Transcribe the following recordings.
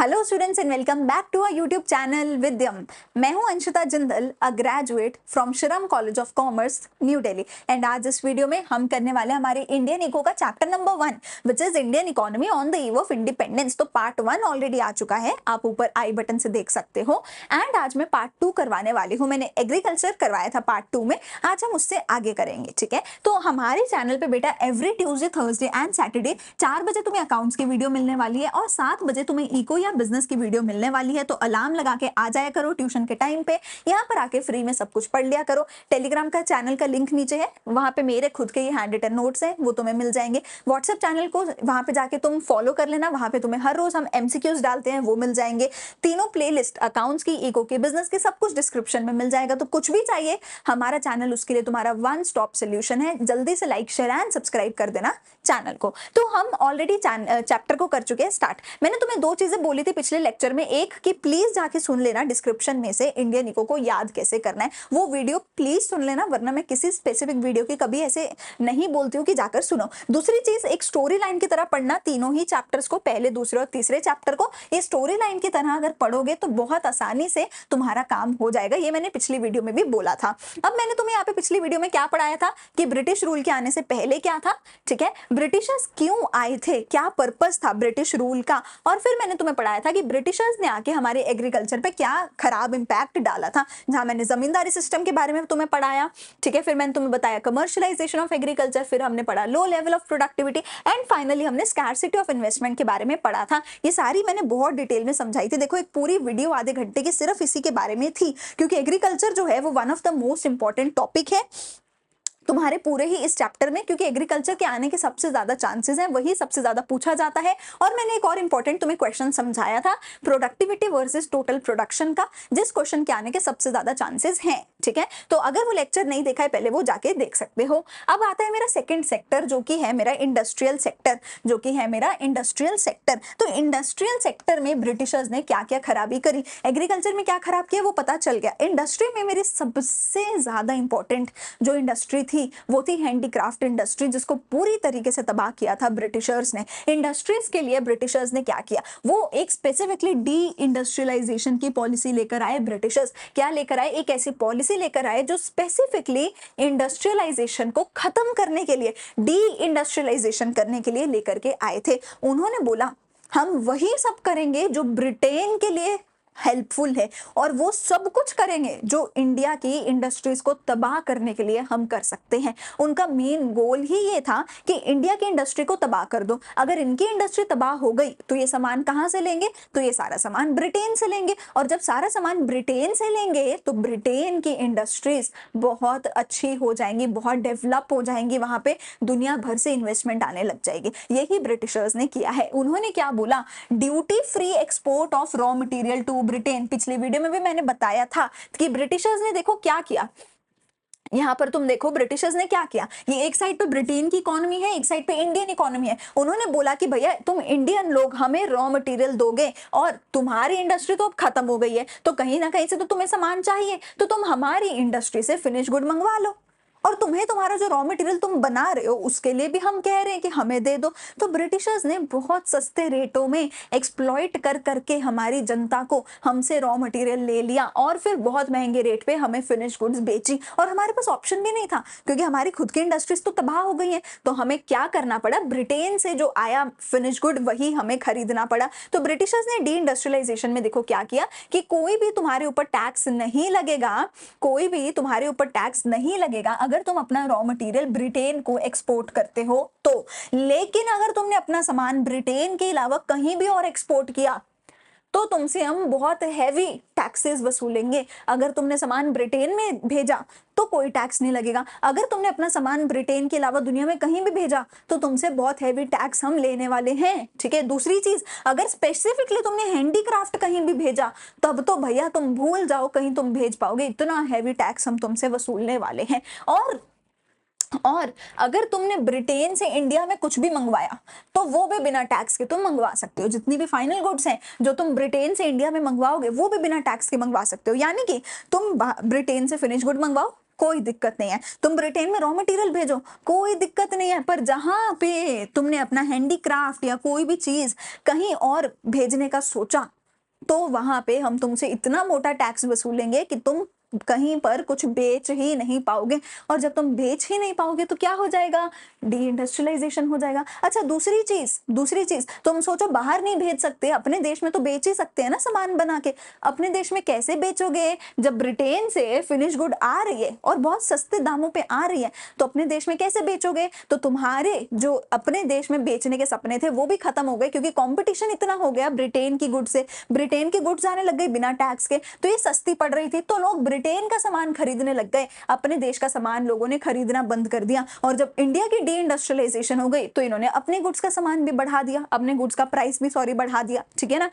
Hello students and welcome back to our YouTube channel Vidyam. मैं हूं Anshita Jindal, a graduate from Shriram college of commerce, new Delhi. And आज इस वीडियो में हम करने वाले हमारे इंडियन इको का chapter number 1 which is Indian economy on the eve of independence. तो पार्ट 1 ऑलरेडी आ चुका है, आप ऊपर आई बटन से देख सकते हो। एंड आज मैं पार्ट 2 करवाने वाली हूँ। मैंने एग्रीकल्चर करवाया था पार्ट 2 में, आज हम उससे आगे करेंगे। ठीक है, तो हमारे चैनल पे बेटा every Tuesday, Thursday and Saturday 4 बजे तुम्हें अकाउंट्स की वीडियो मिलने वाली है और 7 बजे तुम्हें इको या बिजनेस की वीडियो मिलने वाली है। तो अलार्म लगा के आ जाया करो ट्यूशन के टाइम पे, यहाँ पर आके फ्री में सब कुछ पढ़ लिया करो। टेलीग्राम का चैनल का लिंक नीचे है, वहां पे मेरे खुद के ये हैंड रिटन नोट्स हैं, वो तुम्हें मिल जाएंगे। व्हाट्सएप चैनल को वहां पे जाके तुम फॉलो कर लेना, वहां पे तुम्हें हर रोज हम एमसीक्यूज डालते हैं, वो मिल जाएंगे। तीनों प्लेलिस्ट अकाउंट्स की, इको की, बिजनेस की, सब कुछ डिस्क्रिप्शन में मिल जाएगा। तो कुछ भी चाहिए, हमारा चैनल उसके लिए तुम्हारा वन स्टॉप सोल्यूशन है। जल्दी से लाइक, शेयर एंड सब्सक्राइब कर देना चैनल को। तो हम ऑलरेडी चैप्टर को कर चुके हैं स्टार्ट। मैंने तुम्हें 2 चीजें बोली थी पिछले लेक्चर में, एक कि प्लीज जाके सुन लेना डिस्क्रिप्शन में से इंडियन इको को याद कैसे करना है, वो वीडियो प्लीज सुन लेना, वरना मैं किसी स्पेसिफिक वीडियो की कभी ऐसे नहीं बोलती हूँ कि जाकर सुनो। दूसरी चीज, एक स्टोरी लाइन की तरह पढ़ना तीनों ही चैप्टर्स को, पहले, दूसरे और तीसरे चैप्टर को। ये स्टोरी लाइन की तरह अगर पढ़ोगे तो बहुत आसानी से तुम्हारा काम हो जाएगा। ये मैंने पिछली वीडियो में भी बोला था। अब मैंने तुम्हें यहाँ पे पिछली वीडियो में क्या पढ़ाया था कि ब्रिटिश रूल के आने से पहले क्या था। ठीक है, ब्रिटिशर्स क्यों आए थे, क्या पर्पस था ब्रिटिश रूल का, और फिर मैंने तुम्हें पढ़ाया था कि ब्रिटिशर्स ने आके हमारे एग्रीकल्चर पे क्या खराब इंपैक्ट डाला था, जहां मैंने जमींदारी सिस्टम के बारे में तुम्हें पढ़ाया। ठीक है, फिर मैंने तुम्हें बताया कमर्शियलाइजेशन ऑफ एग्रीकल्चर, फिर हमने पढ़ा low level of productivity, and finally हमने स्कैरसिटी ऑफ इन्वेस्टमेंट के बारे में पढ़ा था। ये सारी मैंने बहुत डिटेल में समझाई थी। देखो, एक पूरी वीडियो आधे घंटे की सिर्फ इसी के बारे में थी, क्योंकि एग्रीकल्चर जो है वो one of the most important topic है तुम्हारे पूरे ही इस चैप्टर में, क्योंकि एग्रीकल्चर के आने के सबसे ज्यादा चांसेस हैं, वही सबसे ज्यादा पूछा जाता है। और मैंने एक और इंपॉर्टेंट तुम्हें क्वेश्चन समझाया था, प्रोडक्टिविटी वर्सेस टोटल प्रोडक्शन का, जिस क्वेश्चन के आने के सबसे ज्यादा चांसेस हैं। ठीक है, तो अगर वो लेक्चर नहीं देखा है पहले, वो जाके देख सकते हो। अब आता है मेरा सेकंड सेक्टर, जो कि है मेरा इंडस्ट्रियल सेक्टर, तो इंडस्ट्रियल सेक्टर में ब्रिटिशर्स ने क्या क्या खराबी करी, एग्रीकल्चर में क्या खराब किया, वो पता चल गया। इंडस्ट्री में मेरी सबसे ज्यादा इंपॉर्टेंट जो इंडस्ट्री थी वो थी हैंडीक्राफ्ट इंडस्ट्री, जिसको पूरी तरीके से तबाह किया था ब्रिटिशर्स ने। इंडस्ट्रीज के लिए ब्रिटिशर्स ने क्या किया, वो एक स्पेसिफिकली डी इंडस्ट्रियलाइजेशन की पॉलिसी लेकर आए। ब्रिटिशर्स क्या लेकर आए, एक ऐसी पॉलिसी लेकर आए जो स्पेसिफिकली इंडस्ट्रियलाइजेशन को खत्म करने के लिए, डी इंडस्ट्रियलाइजेशन करने के लिए लेकर के आए थे। उन्होंने बोला हम वही सब करेंगे जो ब्रिटेन के लिए हेल्पफुल है, और वो सब कुछ करेंगे जो इंडिया की इंडस्ट्रीज को तबाह करने के लिए हम कर सकते हैं। उनका मेन गोल ही ये था कि इंडिया की इंडस्ट्री को तबाह कर दो। अगर इनकी इंडस्ट्री तबाह हो गई तो ये सामान कहां से लेंगे, तो ये सारा सामान ब्रिटेन से लेंगे, और जब सारा सामान ब्रिटेन से लेंगे तो ब्रिटेन की इंडस्ट्रीज बहुत अच्छी हो जाएंगी, बहुत डेवलप हो जाएंगी, वहां पे दुनिया भर से इन्वेस्टमेंट आने लग जाएगी। यही ब्रिटिशर्स ने किया है। उन्होंने क्या बोला, duty free export of raw material to Britain. पिछले वीडियो में भी मैंने बताया था कि ब्रिटिशर्स ने देखो क्या किया। यहां पर तुम देखो ब्रिटिशर्स ने क्या किया, ये एक साइड पे ब्रिटेन की इकोनॉमी है, एक साइड पे इंडियन इकोनॉमी है। उन्होंने बोला कि भैया तुम इंडियन लोग हमें रॉ मटेरियल दोगे, और तुम्हारी इंडस्ट्री तो अब खत्म हो गई है, तो कहीं ना कहीं से तो तुम्हें सामान चाहिए, तो तुम हमारी इंडस्ट्री से फिनिश गुड मंगवा लो, और तुम्हें तुम्हारा जो रॉ मटेरियल तुम बना रहे हो उसके लिए भी हम कह रहे हैं कि हमें दे दो। तो ब्रिटिशर्स ने बहुत सस्ते रेटों में एक्सप्लॉइट कर करके हमारी जनता को हमसे रॉ मटेरियल ले लिया, और फिर बहुत महंगे रेट पे हमें फिनिश गुड्स बेची। और हमारे पास ऑप्शन भी नहीं था, क्योंकि हमारी खुद की इंडस्ट्रीज तो तबाह हो गई है। तो हमें क्या करना पड़ा, ब्रिटेन से जो आया फिनिश गुड वही हमें खरीदना पड़ा। तो ब्रिटिशर्स ने डी इंडस्ट्रियलाइजेशन में देखो क्या किया कि कोई भी तुम्हारे ऊपर टैक्स नहीं लगेगा, कोई भी तुम्हारे ऊपर टैक्स नहीं लगेगा अगर तुम अपना रॉ मटेरियल ब्रिटेन को एक्सपोर्ट करते हो तो। लेकिन अगर तुमने अपना सामान ब्रिटेन के अलावा कहीं भी और एक्सपोर्ट किया तो तुमसे हम बहुत हैवी टैक्सेस वसूलेंगे। अगर तुमने सामान ब्रिटेन में भेजा तो कोई टैक्स नहीं लगेगा, अगर तुमने अपना सामान ब्रिटेन के अलावा दुनिया में कहीं भी भेजा तो तुमसे बहुत हैवी टैक्स हम लेने वाले हैं। ठीक है, दूसरी चीज, अगर स्पेसिफिकली तुमने हैंडीक्राफ्ट कहीं भी भेजा तब तो भैया तुम भूल जाओ कहीं तुम भेज पाओगे, इतना हैवी टैक्स हम तुमसे वसूलने वाले हैं। और अगर तुमने ब्रिटेन से इंडिया में कुछ भी मंगवाया तो वो भी बिना टैक्स के तुम मंगवा सकते हो। जितनी भी फाइनल गुड्स हैं जो तुम ब्रिटेन से इंडिया में मंगवाओगे वो भी बिना टैक्स के मंगवा सकते हो। यानी कि तुम ब्रिटेन से फिनिश गुड मंगवाओ, कोई दिक्कत नहीं है। तुम ब्रिटेन में रॉ मटेरियल भेजो, कोई दिक्कत नहीं है। पर जहां पे तुमने अपना हैंडीक्राफ्ट या कोई भी चीज कहीं और भेजने का सोचा, तो वहां पे हम तुमसे इतना मोटा टैक्स वसूलेंगे कि तुम कहीं पर कुछ बेच ही नहीं पाओगे। और जब तुम बेच ही नहीं पाओगे तो क्या हो जाएगा? डी इंडस्ट्रियलाइजेशन हो जाएगा। अच्छा, दूसरी चीज तुम सोचो, बाहर नहीं भेज सकते, अपने देश में तो बेच ही सकते हैं ना सामान बना के। अपने देश में कैसे बेचोगे? जब ब्रिटेन से फिनिश गुड आ रही है और बहुत सस्ते दामों पे आ रही है, तो अपने देश में कैसे बेचोगे? तो तुम्हारे जो अपने देश में बेचने के सपने थे वो भी खत्म हो गए, क्योंकि कंपटीशन इतना हो गया ब्रिटेन की गुड्स से। ब्रिटेन की गुड्स आने लग गई बिना टैक्स के, तो ये सस्ती पड़ रही थी, तो लोग ब्रिटेन का सामान खरीदने लग गए। अपने देश का सामान लोगों ने खरीदना बंद कर दिया। और जब इंडिया की डी इंडस्ट्रियलाइजेशन हो गई, तो इन्होंने अपने गुड्स का सामान भी बढ़ा दिया, अपने गुड्स का प्राइस भी बढ़ा दिया। ठीक है ना?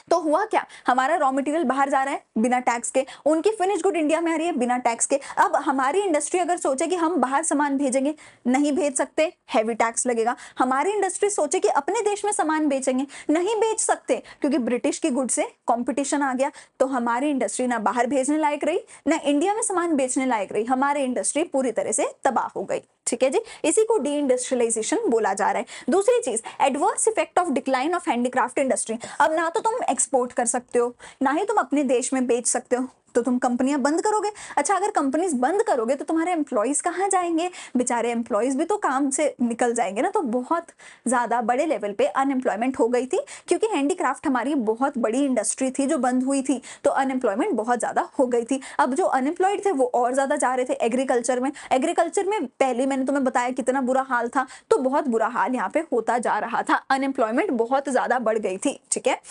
तो हुआ क्या? हमारा रॉ मटेरियल बाहर जा रहा है बिना टैक्स के, उनकी फिनिश गुड इंडिया में आ रही है बिना टैक्स के। अब हमारी इंडस्ट्री अगर सोचे कि हम बाहर सामान भेजेंगे, नहीं भेज सकते, हैवी टैक्स लगेगा। हमारी इंडस्ट्री सोचे कि अपने देश में सामान बेचेंगे, नहीं बेच सकते, क्योंकि ब्रिटिश की गुड से कंपटीशन आ गया। तो हमारी इंडस्ट्री ना बाहर भेजने लायक रही, ना इंडिया में सामान बेचने लायक रही। हमारी इंडस्ट्री पूरी तरह से तबाह हो गई। ठीक है जी, इसी को डी इंडस्ट्रियलाइजेशन बोला जा रहा है। दूसरी चीज, adverse effect of decline of handicraft industry. अब ना तो तुम एक्सपोर्ट कर सकते हो, ना ही तुम अपने देश में बेच सकते हो, तो तुम कंपनियां बंद करोगे। अच्छा, अगर कंपनीज बंद करोगे तो तुम्हारे एम्प्लॉयज कहाँ जाएंगे? बेचारे एम्प्लॉयज भी तो काम से निकल जाएंगे ना। तो बहुत ज्यादा बड़े लेवल पे अनएम्प्लॉयमेंट हो गई थी, क्योंकि हैंडीक्राफ्ट हमारी बहुत बड़ी इंडस्ट्री थी जो बंद हुई थी, तो अनएम्प्लॉयमेंट बहुत ज्यादा हो गई थी। अब जो अनएम्प्लॉयड थे वो और ज्यादा जा रहे थे एग्रीकल्चर में। एग्रीकल्चर में पहले मैंने तुम्हें बताया कितना बुरा हाल था, तो बहुत बुरा हाल यहाँ पे होता जा रहा था, अनएम्प्लॉयमेंट बहुत ज्यादा बढ़ गई थी। ठीक है।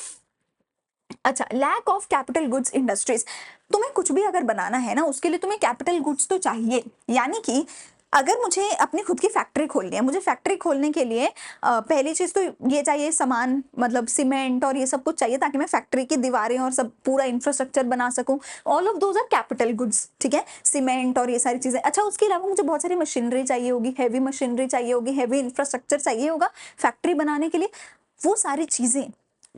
अच्छा, lack of capital goods industries. तुम्हें कुछ भी अगर बनाना है ना, उसके लिए तुम्हें कैपिटल गुड्स तो चाहिए। यानी कि अगर मुझे अपनी खुद की फैक्ट्री खोलनी है, मुझे फैक्ट्री खोलने के लिए पहली चीज तो ये चाहिए, सामान, मतलब सीमेंट और ये सब कुछ चाहिए, ताकि मैं फैक्ट्री की दीवारें और सब पूरा इंफ्रास्ट्रक्चर बना सकूं। All of those are capital goods. ठीक है, सीमेंट और ये सारी चीजें। अच्छा, उसके अलावा मुझे बहुत सारी मशीनरी चाहिए होगी, हैवी मशीनरी चाहिए होगी, हैवी इंफ्रास्ट्रक्चर चाहिए होगा फैक्ट्री बनाने के लिए। वो सारी चीजें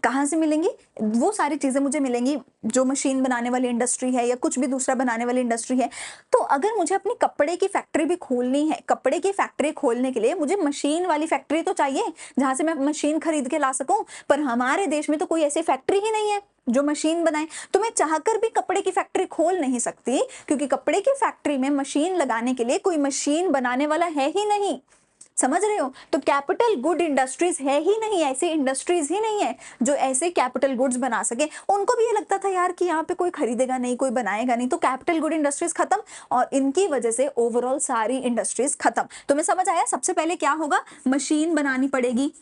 कहाँ से मिलेंगी? वो सारी चीजें मुझे मिलेंगी जो मशीन बनाने वाली इंडस्ट्री है या कुछ भी दूसरा बनाने वाली इंडस्ट्री है। तो अगर मुझे अपनी कपड़े की फैक्ट्री भी खोलनी है, कपड़े की फैक्ट्री खोलने के लिए मुझे मशीन वाली फैक्ट्री तो चाहिए, जहां से मैं मशीन खरीद के ला सकूं। पर हमारे देश में तो कोई ऐसी फैक्ट्री ही नहीं है जो मशीन बनाए। तो मैं चाहकर भी कपड़े की फैक्ट्री खोल नहीं सकती, क्योंकि कपड़े की फैक्ट्री में मशीन लगाने के लिए कोई मशीन बनाने वाला है ही नहीं। समझ रहे हो? तो कैपिटल गुड इंडस्ट्रीज है ही नहीं, ऐसी इंडस्ट्रीज ही नहीं है जो ऐसे कैपिटल गुड्स बना सके। उनको भी ये लगता था यार कि यहाँ पे कोई खरीदेगा नहीं, कोई बनाएगा नहीं, तो कैपिटल गुड इंडस्ट्रीज खत्म, और इनकी वजह से ओवरऑल सारी इंडस्ट्रीज खत्म। तुम्हें समझ आया? सबसे पहले क्या होगा? मशीन बनानी पड़ेगी,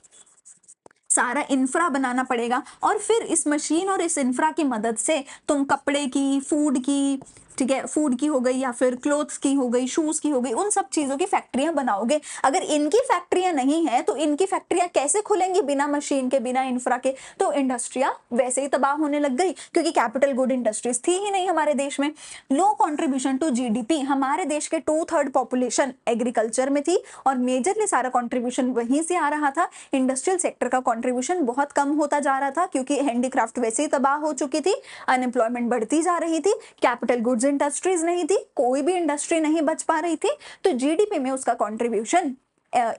सारा इंफ्रा बनाना पड़ेगा, और फिर इस मशीन और इस इंफ्रा की मदद से तुम कपड़े की, फूड की, ठीक है, फूड की हो गई या फिर क्लोथ्स की हो गई, शूज की हो गई, उन सब चीजों की फैक्ट्रियां बनाओगे। अगर इनकी फैक्ट्रियां नहीं है तो इनकी फैक्ट्रियां कैसे खुलेंगी बिना मशीन के, बिना इंफ्रा के? तो इंडस्ट्रियां वैसे ही तबाह होने लग गई, क्योंकि कैपिटल गुड इंडस्ट्रीज थी ही नहीं हमारे देश में। लो कंट्रीब्यूशन टू जीडीपी, हमारे देश के 2/3 पॉपुलेशन एग्रीकल्चर में थी, और मेजरली सारा कॉन्ट्रीब्यूशन वहीं से आ रहा था। इंडस्ट्रियल सेक्टर का कॉन्ट्रीब्यूशन बहुत कम होता जा रहा था, क्योंकि हैंडीक्राफ्ट वैसे ही तबाह हो चुकी थी, अनएम्प्लॉयमेंट बढ़ती जा रही थी, कैपिटल गुड्स इंडस्ट्रीज नहीं थी, कोई भी इंडस्ट्री नहीं बच पा रही थी, तो जीडीपी में उसका कंट्रीब्यूशन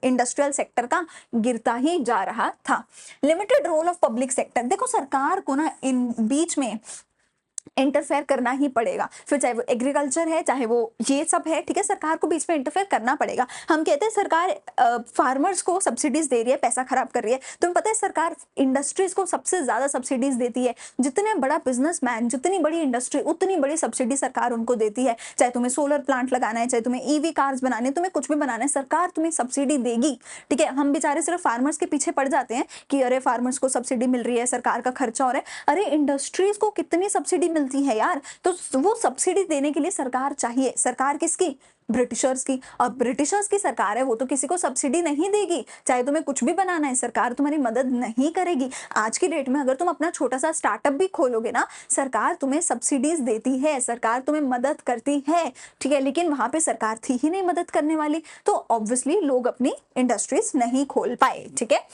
इंडस्ट्रियल सेक्टर का गिरता ही जा रहा था। Limited role of public sector, देखो सरकार को ना इन बीच में इंटरफेयर करना ही पड़ेगा, फिर चाहे वो एग्रीकल्चर है, चाहे वो ये सब है, ठीक है, सरकार को बीच में इंटरफेयर करना पड़ेगा। हम कहते हैं सरकार फार्मर्स को सब्सिडीज दे रही है, पैसा खराब कर रही है। तुम्हें पता है सरकार इंडस्ट्रीज को सबसे ज्यादा सब्सिडीज देती है। जितने बड़ा बिजनेसमैन, जितनी बड़ी इंडस्ट्री, उतनी बड़ी सब्सिडी सरकार उनको देती है। चाहे तुम्हें सोलर प्लांट लगाना है, चाहे तुम्हें ईवी कार्स बनाने, तुम्हें कुछ भी बनाना है, सरकार तुम्हें सब्सिडी देगी। ठीक है, हम बेचारे सिर्फ फार्मर्स के पीछे पड़ जाते हैं कि अरे फार्मर्स को सब्सिडी मिल रही है, सरकार का खर्चा हो रहा है। अरे इंडस्ट्रीज को कितनी सब्सिडी मिलती है यार, तो वो सब्सिडी देने के लिए सरकार चाहिए। सरकार किसकी? ब्रिटिशर्स की। और ब्रिटिशर्स की सरकार है, वो तो किसी को सब्सिडी नहीं देगी। चाहे तुम्हें कुछ भी बनाना है, सरकार तुम्हारी मदद नहीं करेगी। आज की डेट में अगर तुम अपना छोटा सा स्टार्टअप भी खोलोगे ना, सरकार तुम्हें सब्सिडीज देती है, सरकार तुम्हें मदद करती है, ठीक है, लेकिन वहां पे सरकार थी ही नहीं मदद करने वाली, तो ऑब्वियसली लोग अपनी इंडस्ट्रीज नहीं खोल पाए। ठीक है,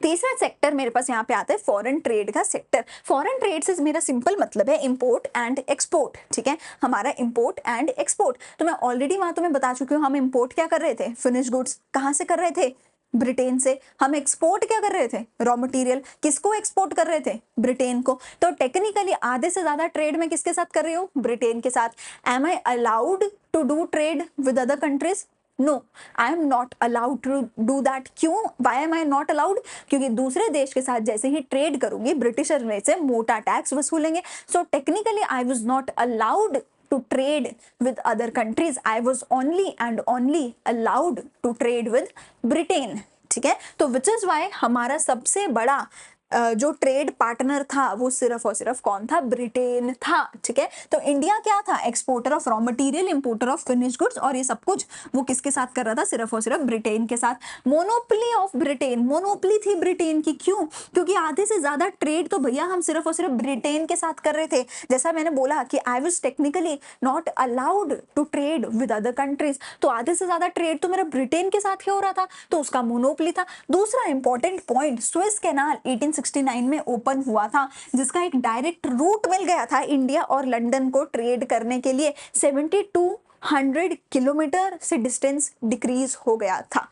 तीसरा सेक्टर मेरे पास यहाँ पे आता है फॉरेन ट्रेड का सेक्टर। फॉरेन ट्रेड से मेरा सिंपल मतलब है इंपोर्ट एंड एक्सपोर्ट, ठीक है, हमारा इंपोर्ट एंड एक्सपोर्ट। तो मैं ऑलरेडी वहां तुम्हें बता चुकी हूँ, हम इंपोर्ट क्या कर रहे थे, फिनिश गुड्स, कहाँ से कर रहे थे, ब्रिटेन से। हम एक्सपोर्ट क्या कर रहे थे, रॉ मटेरियल, किसको एक्सपोर्ट कर रहे थे, ब्रिटेन को। तो टेक्निकली आधे से ज्यादा ट्रेड में किसके साथ कर रही हूँ, ब्रिटेन के साथ। Am I allowed to do trade with other countries, no, I am not allowed to do that. क्यों, why am I not allowed, क्योंकि दूसरे देश के साथ जैसे ही ट्रेड करूंगी ब्रिटिशर मेरे से मोटा टैक्स वसूलेंगे। So technically I was not allowed to trade with other countries, I was only and only allowed to trade with Britain, ठीक है। तो which is why हमारा सबसे बड़ा जो ट्रेड पार्टनर था वो सिर्फ और सिर्फ कौन था, ब्रिटेन था, ठीक है। तो इंडिया क्या था, exporter of raw material, importer of finish goods, और ये सब कुछ वो किसके साथ कर रहा था, सिर्फ और सिर्फ ब्रिटेन के साथ। मोनोपोली ऑफ ब्रिटेन, मोनोपोली थी ब्रिटेन की, क्यों, क्योंकि आधे से ज्यादा ट्रेड तो भैया हम सिर्फ और सिर्फ ब्रिटेन के साथ कर रहे थे। जैसा मैंने बोला कि I was technically not allowed to trade with other countries, तो आधे से ज्यादा ट्रेड तो मेरा ब्रिटेन के साथ ही हो रहा था, तो उसका मोनोपोली था। दूसरा इंपॉर्टेंट पॉइंट, स्विस कैनाल 1869 में ओपन हुआ था, जिसका एक डायरेक्ट रूट मिल गया था इंडिया और लंदन को ट्रेड करने के लिए। 7200 किलोमीटर से डिस्टेंस डिक्रीज हो गया था,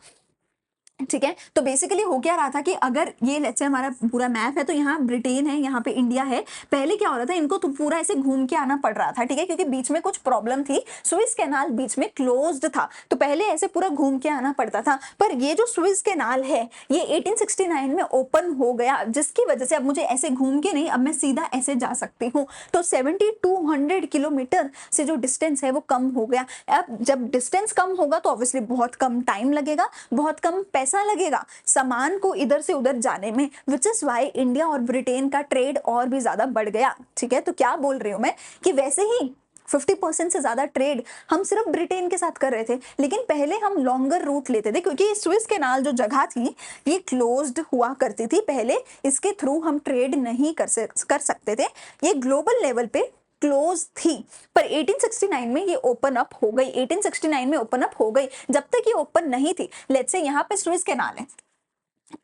ठीक है। तो बेसिकली हो क्या रहा था कि अगर ये लेट्स से हमारा पूरा मैप है, तो यहाँ ब्रिटेन है, यहाँ पे इंडिया है। पहले क्या हो रहा था, इनको तो पूरा ऐसे घूम के आना पड़ रहा था, ठीक है, क्योंकि बीच में कुछ प्रॉब्लम थी, स्विस कैनाल बीच में क्लोज्ड था, तो पहले ऐसे पूरा घूम के आना पड़ता था। पर ये जो स्विस कैनाल है ये 1869 में ओपन हो गया, जिसकी वजह से अब मुझे ऐसे घूम के नहीं, अब मैं सीधा ऐसे जा सकती हूँ। तो 7200 किलोमीटर से जो डिस्टेंस है वो कम हो गया। अब जब डिस्टेंस कम होगा तो ऑब्वियसली बहुत कम टाइम लगेगा, बहुत कम पैसा लगेगा सामान को इधर से उधर जाने में, विच इज वाई इंडिया और ब्रिटेन का ट्रेड और भी ज्यादा बढ़ गया, ठीक है। तो क्या बोल रही हूं मैं कि वैसे ही 50% से ज्यादा ट्रेड हम सिर्फ ब्रिटेन के साथ कर रहे थे, लेकिन पहले हम लॉन्गर रूट लेते थे, क्योंकि स्विस कैनाल जो जगह थी ये क्लोज्ड हुआ करती थी पहले, इसके थ्रू हम ट्रेड नहीं कर सकते थे, ये ग्लोबल लेवल पे क्लोज थी। पर 1869 में ये ओपन अप हो गई, 1869 में ओपन अप हो गई। जब तक ये ओपन नहीं थी, लेट्स से यहाँ पे स्विस कैनाल है,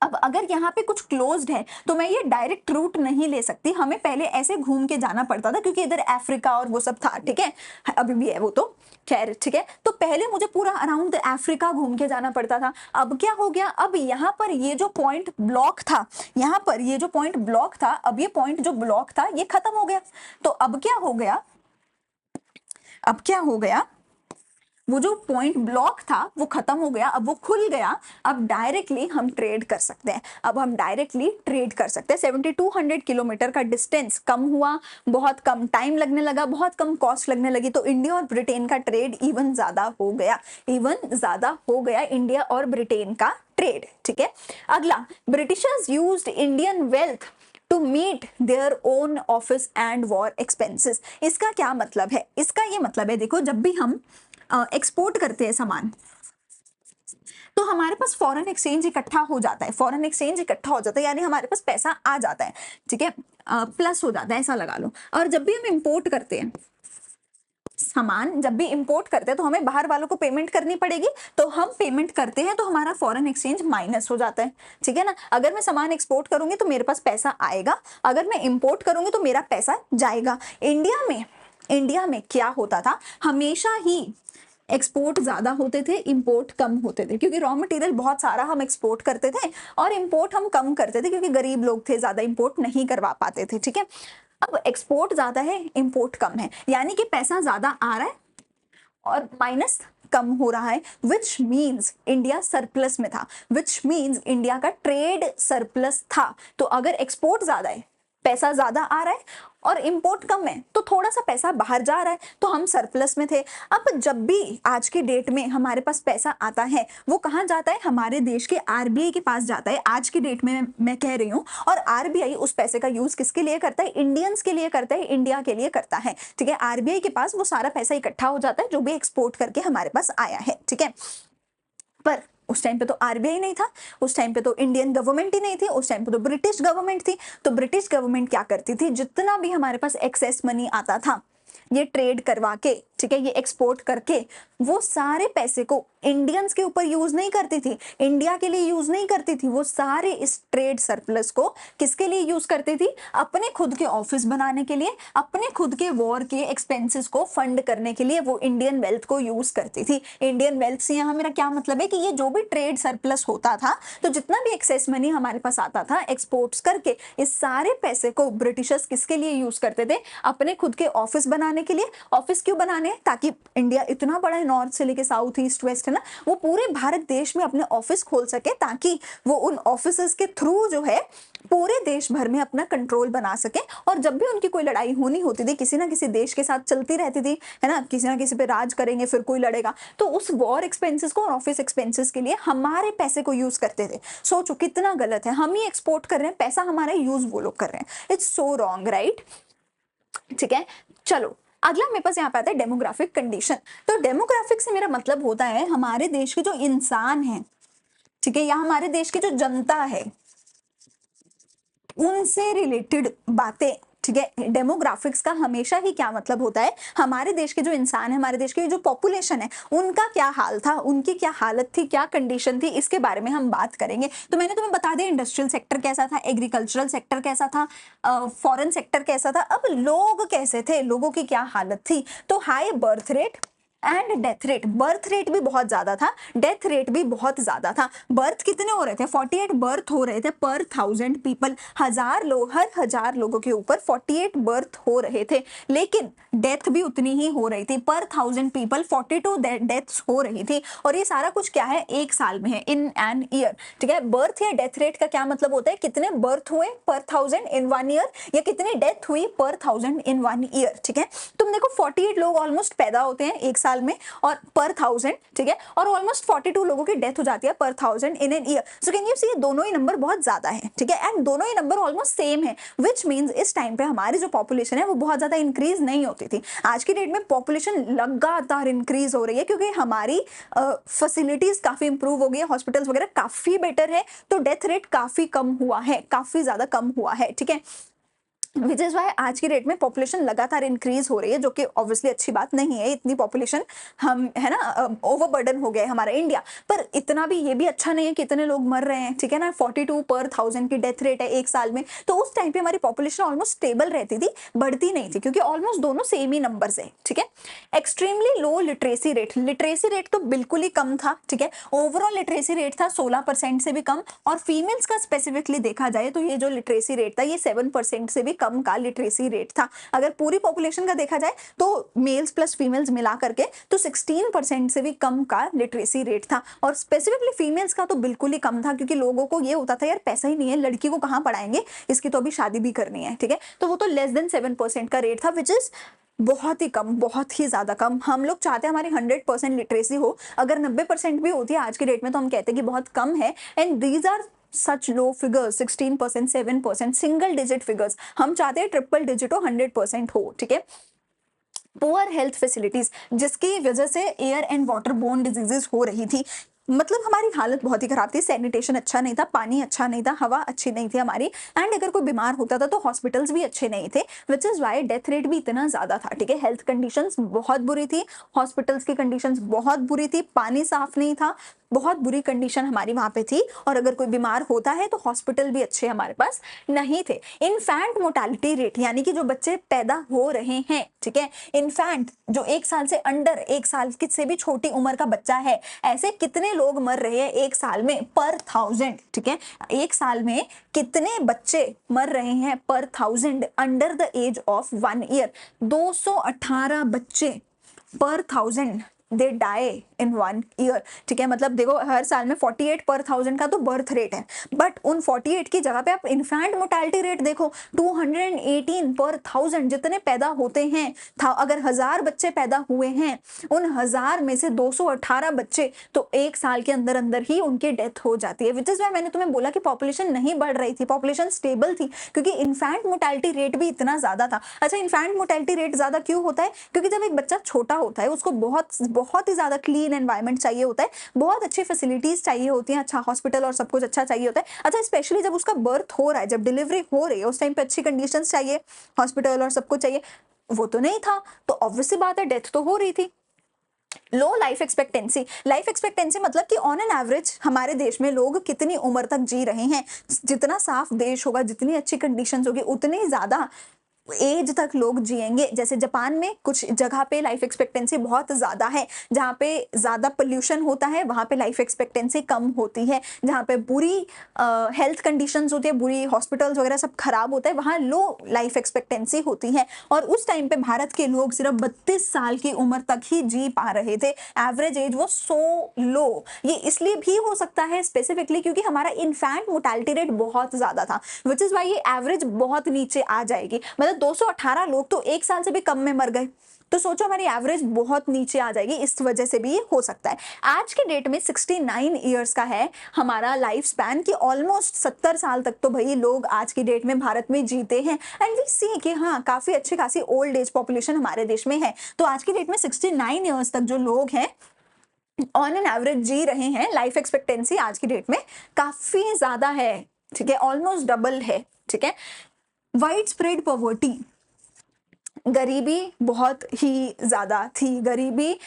अब अगर यहाँ पे कुछ क्लोज्ड है तो मैं ये डायरेक्ट रूट नहीं ले सकती, हमें पहले ऐसे घूम के जाना पड़ता था, क्योंकि इधर अफ्रीका और वो सब था, ठीक है, अभी भी है वो तो खैर, ठीक है। तो पहले मुझे पूरा अराउंड अफ्रीका घूम के जाना पड़ता था। अब क्या हो गया, अब यहाँ पर ये जो पॉइंट ब्लॉक था, यहाँ पर ये जो पॉइंट ब्लॉक था, अब ये पॉइंट जो ब्लॉक था ये खत्म हो गया। तो अब क्या हो गया, अब क्या हो गया, वो जो पॉइंट ब्लॉक था वो खत्म हो गया, अब वो खुल गया, अब डायरेक्टली हम ट्रेड कर सकते हैं, अब हम डायरेक्टली ट्रेड कर सकते हैं। 7200 किलोमीटर का डिस्टेंस कम हुआ, बहुत कम टाइम लगने लगा, बहुत कम कॉस्ट लगने लगी, तो इंडिया और ब्रिटेन का ट्रेड इवन ज्यादा हो गया, इवन ज्यादा हो गया इंडिया और ब्रिटेन का ट्रेड, ठीक है। अगला, Britishers used Indian wealth to meet their own office and war expenses. इसका क्या मतलब है, इसका ये मतलब है, देखो जब भी हम एक्सपोर्ट करते हैं सामान, तो हमारे पास फॉरेन एक्सचेंज इकट्ठा हो जाता है, फॉरेन एक्सचेंज इकट्ठा हो जाता है, यानी हमारे पास पैसा आ जाता है, ठीक है, प्लस हो जाता है, ऐसा लगा लो। और जब भी हम इंपोर्ट करते हैं सामान, जब भी इंपोर्ट करते हैं तो हमें बाहर वालों को पेमेंट करनी पड़ेगी, तो हम पेमेंट करते हैं तो हमारा फॉरेन एक्सचेंज माइनस हो जाता है, ठीक है ना। अगर मैं सामान एक्सपोर्ट करूंगी तो मेरे पास पैसा आएगा, अगर मैं इंपोर्ट करूंगी तो मेरा पैसा जाएगा। इंडिया में क्या होता था, हमेशा ही एक्सपोर्ट ज्यादा होते थे, इंपोर्ट कम होते थे, क्योंकि रॉ मटेरियल बहुत सारा हम एक्सपोर्ट करते थे और इंपोर्ट हम कम करते थे, क्योंकि गरीब लोग थे, ज्यादा इंपोर्ट नहीं करवा पाते थे, ठीक है। अब एक्सपोर्ट ज्यादा है, इंपोर्ट कम है, यानी कि पैसा ज्यादा आ रहा है और माइनस कम हो रहा है, विच मीन्स इंडिया सरप्लस में था, विच मीन्स इंडिया का ट्रेड सरप्लस था। तो अगर एक्सपोर्ट ज्यादा है, पैसा ज्यादा आ रहा है, और इंपोर्ट कम है तो थोड़ा सा पैसा बाहर जा रहा है, तो हम सरप्लस में थे। अब जब भी आज की डेट में हमारे पास पैसा आता है, वो कहाँ जाता है, हमारे देश के आरबीआई के पास जाता है, आज की डेट में मैं कह रही हूँ। और आरबीआई उस पैसे का यूज किसके लिए करता है, इंडियंस के लिए करता है, इंडिया के लिए करता है, ठीक है। आरबीआई के पास वो सारा पैसा इकट्ठा हो जाता है जो भी एक्सपोर्ट करके हमारे पास आया है, ठीक है। पर उस टाइम पे तो आरबीआई नहीं था, उस टाइम पे तो इंडियन गवर्नमेंट ही नहीं थी, उस टाइम पे तो ब्रिटिश गवर्नमेंट थी। तो ब्रिटिश गवर्नमेंट क्या करती थी, जितना भी हमारे पास एक्सेस मनी आता था ये ट्रेड करवा के ठीक है, ये एक्सपोर्ट करके वो सारे पैसे को इंडियंस के ऊपर यूज नहीं करती थी, इंडिया के लिए यूज नहीं करती थी, वो सारे इस ट्रेड सरप्लस को किसके लिए यूज करती थी, अपने खुद के ऑफिस बनाने के लिए, अपने खुद के वॉर के एक्सपेंसेस को फंड करने के लिए वो इंडियन वेल्थ को यूज करती थी। इंडियन वेल्थ से यहाँ मेरा क्या मतलब है कि ये जो भी ट्रेड सरप्लस होता था, तो जितना भी एक्सेस मनी हमारे पास आता था एक्सपोर्ट्स करके, इस सारे पैसे को ब्रिटिशर्स किसके लिए यूज करते थे, अपने खुद के ऑफिस बनाने के लिए। ऑफिस क्यों बनाने, ताकि इंडिया इतना बड़ा है, नॉर्थ से लेके साउथ ईस्ट वेस्ट है ना, वो पूरे भारत देश में अपने ऑफिस खोल सके, ताकि वो उन ऑफिसर्स के थ्रू जो है पूरे देश भर में अपना कंट्रोल बना सके। और जब भी उनकी कोई लड़ाई होनी होती थी, किसी ना किसी देश के साथ चलती रहती थी, है ना, किसी ना किसी पे राज करेंगे, फिर कोई लड़ेगा, तो उस वॉर एक्सपेंसेस को और ऑफिस एक्सपेंसेस के लिए हमारे पैसे को यूज करते थे। सोचो कितना गलत है, हम ही एक्सपोर्ट कर रहे हैं, पैसा हमारा यूज वो लोग कर रहे हैं। It's so wrong, right. ठीक है, चलो अगला मेरे पास यहाँ पे आता है डेमोग्राफिक कंडीशन। तो डेमोग्राफिक से मेरा मतलब होता है हमारे देश के जो इंसान है, ठीक है, या हमारे देश की जो जनता है, उनसे रिलेटेड बातें। ठीक है, डेमोग्राफिक्स का हमेशा ही क्या मतलब होता है, हमारे देश के जो इंसान है, हमारे देश की जो पॉपुलेशन है, उनका क्या हाल था, उनकी क्या हालत थी, क्या कंडीशन थी, इसके बारे में हम बात करेंगे। तो मैंने तुम्हें बता दिया इंडस्ट्रियल सेक्टर कैसा था, एग्रीकल्चरल सेक्टर कैसा था, फॉरेन सेक्टर कैसा था। अब लोग कैसे थे, लोगों की क्या हालत थी। तो high birth rate and death rate, birth rate भी बहुत ज्यादा था, डेथ रेट भी बहुत ज्यादा था। बर्थ कितने हो रहे थे, 48 बर्थ हो रहे थे पर 1000 पीपल, हजार लोग, हर 1000 लोगों के ऊपर 48 बर्थ हो रहे थे। लेकिन डेथ भी उतनी ही हो रही थी, पर 1000 पीपल 42 डेथ्स हो रही थी। और ये सारा कुछ क्या है, एक साल में है, इन एन ईयर। ठीक है, बर्थ या डेथ रेट का क्या मतलब होता है, कितने बर्थ हुए पर 1000 इन 1 ईयर, या कितनी डेथ हुई पर 1000 इन 1 ईयर। ठीक है, तुम देखो 48 लोग ऑलमोस्ट पैदा होते हैं एक साल में और पर 1000, ठीक है, और ऑलमोस्ट 42 लोगों की डेथ हो जाती है पर 1000 in an year. So can you see दोनों ही नंबर बहुत ज्यादा है। ठीक है, एंड दोनों ही नंबर ऑलमोस्ट सेम है, व्हिच मींस इस टाइम पे हमारी जो पॉपुलेशन है वो बहुत ज्यादा इंक्रीज नहीं होती थी। आज की डेट में पॉपुलेशन लगातार इंक्रीज हो रही है, क्योंकि हमारी फैसिलिटीज काफी इंप्रूव हो गई है, हॉस्पिटल्स वगैरह काफी बेटर है, तो डेथ रेट काफी कम हुआ है, काफी ज्यादा कम हुआ है। ठीक है, विच इज वाई आज की डेट में पॉपुलेशन लगातार इंक्रीज हो रही है, जो कि ऑब्वियसली अच्छी बात नहीं है। इतनी पॉपुलेशन हम, है ना, ओवरबर्डन हो गया है हमारा इंडिया, पर इतना भी ये भी अच्छा नहीं है कि इतने लोग मर रहे हैं। ठीक है ना, 42 पर 1000 की डेथ रेट है एक साल में। तो उस टाइम पे हमारी पॉपुलेशन ऑलमोस्ट स्टेबल रहती थी, बढ़ती नहीं थी, क्योंकि ऑलमोस्ट दोनों सेम ही नंबर्स है। ठीक है, extremely low literacy rate, literacy rate तो बिल्कुल ही कम था। ठीक है, ओवरऑल लिटरेसी रेट था 16% से भी कम, और फीमेल्स का स्पेसिफिकली देखा जाए तो ये जो लिटरेसी रेट था ये 7% से भी कम का लिटरेसी रेट था। अगर पूरी पॉपुलेशन का देखा जाए तो मेल्स प्लस फीमेल्स मिला करके तो 16% से भी कम का लिटरेसी रेट था, और स्पेसिफिकली फीमेल्स का तो बिल्कुल ही कम था, क्योंकि लोगों को ये होता था यार पैसा ही नहीं है, लड़की को कहाँ पढ़ाएंगे, इसकी तो अभी शादी भी करनी है। ठीक है, तो वो तो लेस देन 7% का रेट था, विच इज बहुत ही कम, बहुत ही ज्यादा कम। हम लोग चाहते हैं हमारी 100% लिटरेसी हो, अगर 90% भी होती है आज की डेट में तो हम कहते हैं कि बहुत कम है। And these are such low figures, 16%, 7%, single digit figures. हम चाहते हैं ट्रिपल डिजिट हो, 100% हो। ठीक है, पुअर हेल्थ फैसिलिटीज, जिसकी वजह से air and water borne diseases हो रही थी, मतलब हमारी हालत बहुत ही खराब थी। सैनिटेशन अच्छा नहीं था, पानी अच्छा नहीं था, हवा अच्छी नहीं थी हमारी, एंड अगर कोई बीमार होता था तो हॉस्पिटल्स भी अच्छे नहीं थे, which is why death rate भी इतना ज्यादा था। ठीक है, हेल्थ कंडीशंस बहुत बुरी थी, हॉस्पिटल्स की कंडीशंस बहुत बुरी थी, पानी साफ नहीं था, बहुत बुरी कंडीशन हमारी वहां पे थी, और अगर कोई बीमार होता है तो हॉस्पिटल भी अच्छे हमारे पास नहीं थे। इनफैंट मोर्टालिटी रेट, यानी कि जो बच्चे पैदा हो रहे हैं, ठीक है, इनफैंट जो 1 साल से अंडर, 1 साल से भी छोटी उम्र का बच्चा है, ऐसे कितने लोग मर रहे हैं एक साल में पर 1000। ठीक है, एक साल में कितने बच्चे मर रहे हैं पर 1000 under the age of 1 year, 218 बच्चे पर 1000 दे डाई इन 1 ईयर। ठीक है, मतलब देखो हर साल में 48 पर 1000 का तो बर्थ रेट है, बट उन 48 की जगह पे आप इन्फेंट मोर्टालिटी रेट देखो, 218 पर 1000 जितने पैदा होते हैं था। अगर 1000 बच्चे पैदा हुए हैं, उन 1000 में से 218 बच्चे तो एक साल के अंदर अंदर ही उनकी डेथ हो जाती है। विच इज वाई मैंने तुम्हें बोला कि पॉपुलेशन नहीं बढ़ रही थी, पॉपुलेशन स्टेबल थी, क्योंकि इन्फेंट मोर्टालिटी रेट भी इतना ज्यादा था। अच्छा, इन्फेंट मोर्टालिटी रेट ज्यादा क्यों होता है, क्योंकि जब एक बच्चा छोटा होता है उसको बहुत ही ज्यादा क्लीन एनवायरनमेंट चाहिए होता है, बहुत अच्छी फैसिलिटीज चाहिए होती हैं, अच्छा हॉस्पिटल और सब कुछ अच्छा चाहिए होता है। अच्छा, स्पेशली जब उसका बर्थ हो रहा है, जब डिलीवरी हो रही है, उस टाइम पे अच्छी कंडीशंस चाहिए, हॉस्पिटल और सब कुछ चाहिए। वो तो नहीं था, तो ऑब्वियस सी बात है डेथ तो हो रही थी। लो लाइफ एक्सपेक्टेंसी मतलब कि ऑन एन एवरेज हमारे देश में लोग कितनी उम्र तक जी रहे हैं, जितना साफ देश होगा, जितनी अच्छी कंडीशंस होगी, उतनी ज्यादा एज तक लोग जिएंगे। जैसे जापान में कुछ जगह पे लाइफ एक्सपेक्टेंसी बहुत ज्यादा है, जहाँ पे ज्यादा पोल्यूशन होता है वहाँ पे लाइफ एक्सपेक्टेंसी कम होती है, जहाँ पे बुरी हेल्थ कंडीशंस होती है, बुरी हॉस्पिटल्स वगैरह सब खराब होता है, वहाँ लो लाइफ एक्सपेक्टेंसी होती है। और उस टाइम पे भारत के लोग सिर्फ 32 साल की उम्र तक ही जी पा रहे थे, एवरेज एज वो सो लो। ये इसलिए भी हो सकता है स्पेसिफिकली क्योंकि हमारा इन्फेंट मोर्टेलिटी रेट बहुत ज्यादा था, विच इज वाई ये एवरेज बहुत नीचे आ जाएगी। मतलब 218 लोग तो एक साल से भी कम में मर गए, तो सोचो हमारी एवरेज बहुत नीचे आ जाएगी, इस वजह से भी ये हो सकता है। आज के डेट में 69 ईयर्स का है हमारा लाइफ स्पैन, की ऑलमोस्ट 70 साल तक तो भाई लोग आज की डेट में भारत में जीते हैं। एंड वी सी कि हाँ काफी अच्छी खासी ओल्ड एज पॉपुलेशन हमारे देश में है। तो आज की डेट में 69 ईयर्स तक जो लोग हैं ऑन एन एवरेज जी रहे हैं, लाइफ एक्सपेक्टेंसी आज की डेट में काफी ज्यादा है, ठीक है, ऑलमोस्ट डबल है, ठीक है। वाइड स्प्रेड पॉवर्टी, गरीबी बहुत ही ज्यादा थी, गरीबी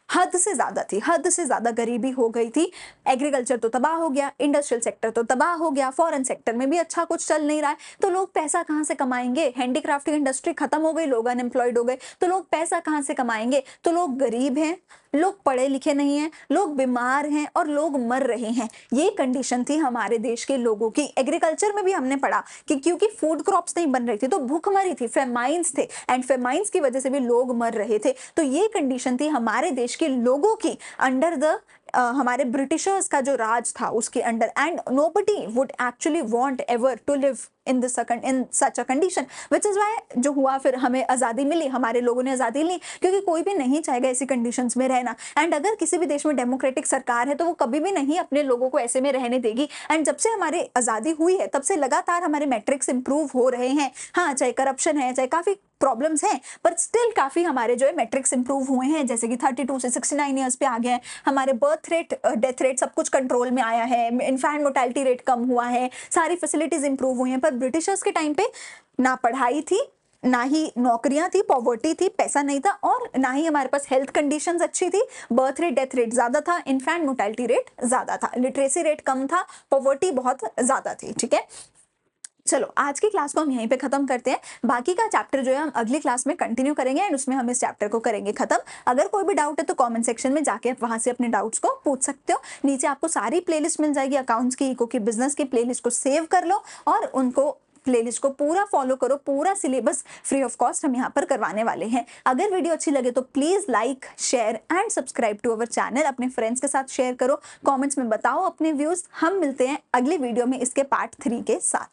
हद से ज्यादा थी, हद से ज्यादा गरीबी हो गई थी। एग्रीकल्चर तो तबाह हो गया, इंडस्ट्रियल सेक्टर तो तबाह हो गया, फॉरेन सेक्टर में भी अच्छा कुछ चल नहीं रहा है, तो लोग पैसा कहाँ से कमाएंगे? हैंडीक्राफ्ट की इंडस्ट्री खत्म हो गई, लोग अनएम्प्लॉयड हो गए, तो लोग पैसा कहाँ से कमाएंगे? तो लोग गरीब हैं, लोग पढ़े लिखे नहीं हैं, लोग बीमार हैं और लोग मर रहे हैं। ये कंडीशन थी हमारे देश के लोगों की। एग्रीकल्चर में भी हमने पढ़ा कि क्योंकि फूड क्रॉप्स नहीं बन रही थी तो भूखमरी थी, फेमाइंस थे, एंड फेमाइंस की वजह से भी लोग मर रहे थे। तो ये कंडीशन थी हमारे देश के लोगों की अंडर द हमारे ब्रिटिशर्स का जो राज था उसके अंडर, and nobody would actually want ever to live in such a condition, which is why जो हुआ फिर हमें आज़ादी मिली, हमारे लोगों ने आज़ादी ली, क्योंकि कोई भी नहीं चाहेगा ऐसी कंडीशंस में रहना। एंड अगर किसी भी देश में डेमोक्रेटिक सरकार है तो वो कभी भी नहीं अपने लोगों को ऐसे में रहने देगी। एंड जब से हमारी आज़ादी हुई है तब से लगातार हमारे मैट्रिक्स इंप्रूव हो रहे हैं। हाँ, चाहे करप्शन है, चाहे काफ़ी प्रॉब्लम्स हैं, पर स्टिल काफी हमारे जो है मैट्रिक्स इंप्रूव हुए हैं, जैसे कि 32 से 69 ईयर्स पे आ गए हैं। हमारे बर्थ रेट, डेथ रेट सब कुछ कंट्रोल में आया है, इनफैंट मोर्टेलिटी रेट कम हुआ है, सारी फैसिलिटीज इंप्रूव हुई हैं। पर ब्रिटिशर्स के टाइम पे ना पढ़ाई थी, ना ही नौकरियां थी, पॉवर्टी थी, पैसा नहीं था, और ना ही हमारे पास हेल्थ कंडीशंस अच्छी थी। बर्थ रेट, डेथ रेट ज्यादा था, इनफैंट मोर्टेलिटी रेट ज्यादा था, लिटरेसी रेट कम था, पॉवर्टी बहुत ज्यादा थी, ठीक है। चलो आज की क्लास को हम यहीं पे खत्म करते हैं, बाकी का चैप्टर जो है हम अगली क्लास में कंटिन्यू करेंगे, एंड उसमें हम इस चैप्टर को करेंगे खत्म। अगर कोई भी डाउट है तो कमेंट सेक्शन में जाके आप वहां से अपने डाउट्स को पूछ सकते हो। नीचे आपको सारी प्लेलिस्ट मिल जाएगी, अकाउंट्स की, इको की, बिजनेस की प्लेलिस्ट को सेव कर लो और उनको प्लेलिस्ट को पूरा फॉलो करो। पूरा सिलेबस फ्री ऑफ कॉस्ट हम यहाँ पर करवाने वाले हैं। अगर वीडियो अच्छी लगे तो please like, share and subscribe to our channel. अपने फ्रेंड्स के साथ शेयर करो, कमेंट्स में बताओ अपने व्यूज। हम मिलते हैं अगली वीडियो में इसके पार्ट 3 के साथ।